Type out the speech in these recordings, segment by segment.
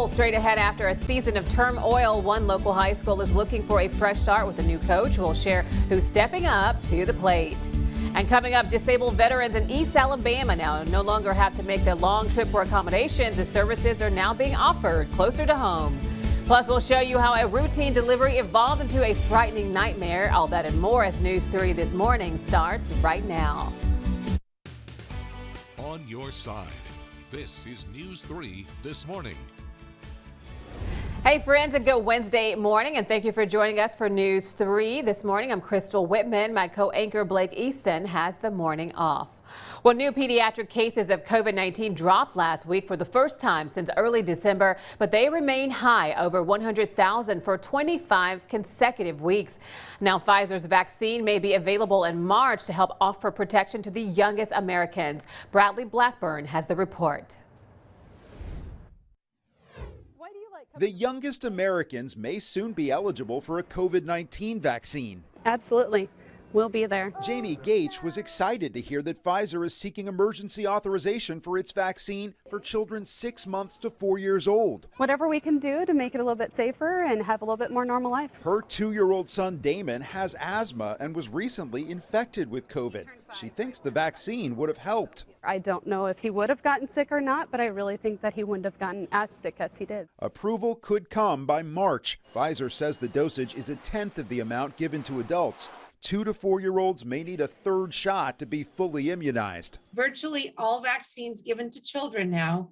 Nicole, straight ahead after a season of turmoil, one local high school is looking for a fresh start with a new coach. We'll share who's stepping up to the plate. And coming up, disabled veterans in East Alabama now no longer have to make the long trip for accommodations. The services are now being offered closer to home. Plus, we'll show you how a routine delivery evolved into a frightening nightmare. All that and more as News 3 this morning starts right now. On your side, this is News 3 this morning. Hey friends, a good Wednesday morning, and thank you for joining us for News 3 this morning. I'm Crystal Whitman. My co-anchor Blake Easton has the morning off. Well, new pediatric cases of COVID-19 dropped last week for the first time since early December, but they remain high, over 100,000 for 25 consecutive weeks. Now, Pfizer's vaccine may be available in March to help offer protection to the youngest Americans. Bradley Blackburn has the report. The youngest Americans may soon be eligible for a COVID-19 vaccine. Absolutely. We'll be there. Jamie Gates was excited to hear that Pfizer is seeking emergency authorization for its vaccine for children 6 months to 4 years old. Whatever we can do to make it a little bit safer and have a little bit more normal life. Her 2-year-old son Damon has asthma and was recently infected with COVID. She thinks the vaccine would have helped. I don't know if he would have gotten sick or not, but I really think that he wouldn't have gotten as sick as he did. Approval could come by March. Pfizer says the dosage is a tenth of the amount given to adults. 2 to 4-year-olds may need a third shot to be fully immunized. Virtually all vaccines given to children now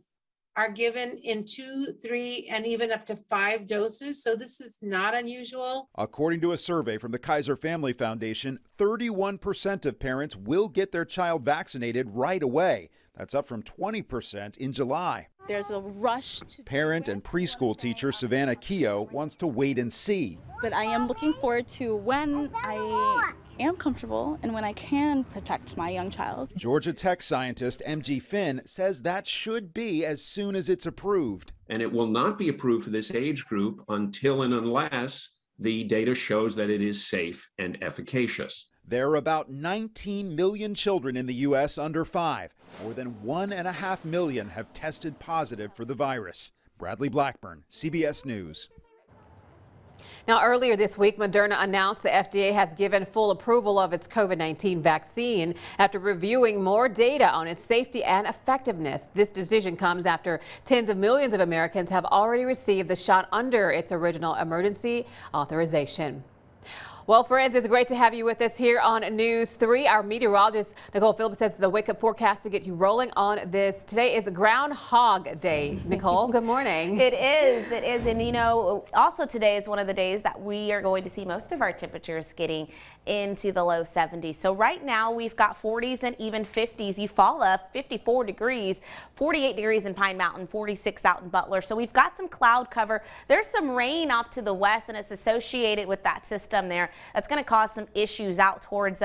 are given in 2, 3, and even up to 5 doses, so this is not unusual. According to a survey from the Kaiser Family Foundation, 31% of parents will get their child vaccinated right away. That's up from 20% in July. There's a rush to Parent and preschool teacher Savannah Keogh wants to wait and see. But I am looking forward to when I am comfortable and when I can protect my young child. Georgia Tech scientist M.G. Finn says that should be as soon as it's approved. And it will not be approved for this age group until and unless the data shows that it is safe and efficacious. There are about 19 million children in the U.S. under 5. More than 1.5 million have tested positive for the virus. Bradley Blackburn, CBS News. Now, earlier this week, Moderna announced the FDA has given full approval of its COVID-19 vaccine after reviewing more data on its safety and effectiveness. This decision comes after tens of millions of Americans have already received the shot under its original emergency authorization. Well, friends, it's great to have you with us here on News 3. Our meteorologist, Nicole Phillips, has the wake-up forecast to get you rolling on this. Today is Groundhog Day. Nicole, good morning. It is. And, you know, also today is one of the days that we are going to see most of our temperatures getting into the low 70s. So right now we've got 40s and even 50s. Eufaula, 54 degrees, 48 degrees in Pine Mountain, 46 out in Butler. So we've got some cloud cover. There's some rain off to the west, and it's associated with that system there. That's going to cause some issues out towards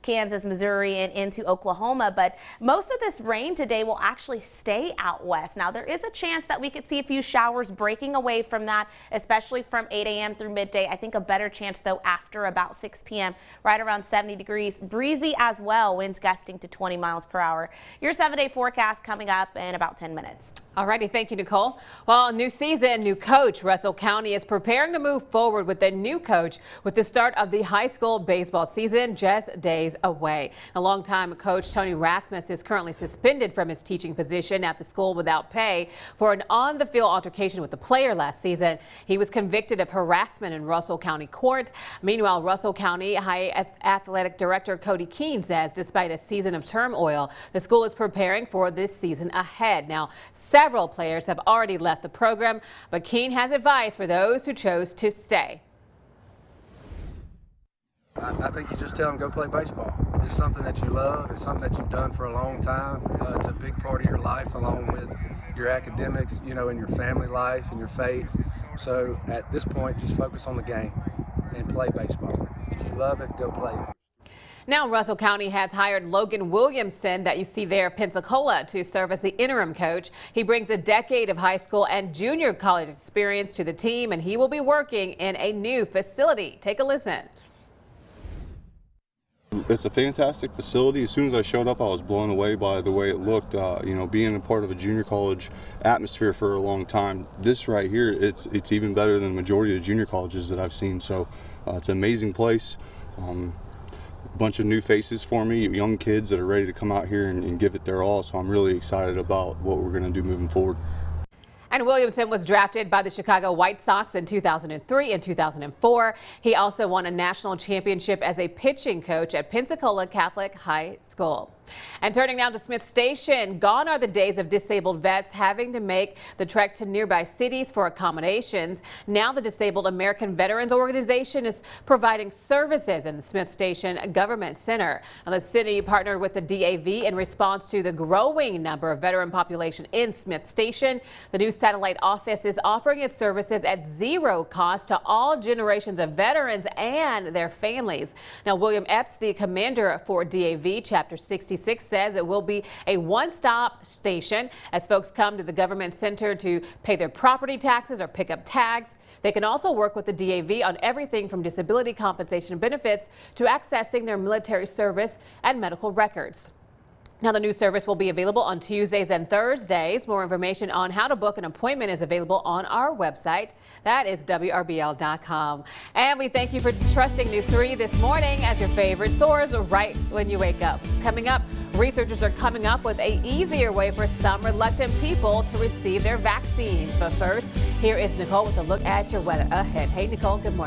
Kansas, Missouri, and into Oklahoma. But most of this rain today will actually stay out west. Now, there is a chance that we could see a few showers breaking away from that, especially from 8 a.m. through midday. I think a better chance, though, after about 6 p.m., right around 70 degrees. Breezy as well, winds gusting to 20 miles per hour. Your 7-day forecast coming up in about 10 minutes. All righty. Thank you, Nicole. Well, new season, new coach. Russell County is preparing to move forward with a new coach with the start of the high school baseball season just days away. A longtime coach Tony Rasmus is currently suspended from his teaching position at the school without pay for an on-the-field altercation with a player last season. He was convicted of harassment in Russell County court. Meanwhile, Russell County High Athletic Director Cody Keene says despite a season of turmoil, the school is preparing for this season ahead. Now, several players have already left the program, but Keene has advice for those who chose to stay. I think you just tell them go play baseball. It's something that you love. It's something that you've done for a long time. It's a big part of your life along with your academics, you know, and your family life and your faith. So at this point, just focus on the game and play baseball. If you love it, go play it. Now, Russell County has hired Logan Williamson, that you see there, Pensacola, to serve as the interim coach. He brings a decade of high school and junior college experience to the team, and he will be working in a new facility. Take a listen. It's a fantastic facility. As soon as I showed up, I was blown away by the way it looked. Being a part of a junior college atmosphere for a long time, this right here, it's even better than the majority of junior colleges that I've seen. So it's an amazing place. A bunch of new faces for me, young kids that are ready to come out here and give it their all. So I'm really excited about what we're going to do moving forward. And Williamson was drafted by the Chicago White Sox in 2003 and 2004. He also won a national championship as a pitching coach at Pensacola Catholic High School. And turning now to Smith Station, gone are the days of disabled vets having to make the trek to nearby cities for accommodations. Now the Disabled American Veterans Organization is providing services in the Smith Station Government Center. Now, the city partnered with the DAV in response to the growing number of veteran population in Smith Station. The new satellite office is offering its services at zero cost to all generations of veterans and their families. Now, William Epps, the commander for DAV Chapter 66, says it will be a one-stop station as folks come to the government center to pay their property taxes or pick up tags. They can also work with the DAV on everything from disability compensation benefits to accessing their military service and medical records. Now, the new service will be available on Tuesdays and Thursdays. More information on how to book an appointment is available on our website. That is WRBL.com. And we thank you for trusting News 3 this morning as your favorite source right when you wake up. Coming up, researchers are coming up with an easier way for some reluctant people to receive their vaccines. But first, here is Nicole with a look at your weather ahead. Hey, Nicole, good morning.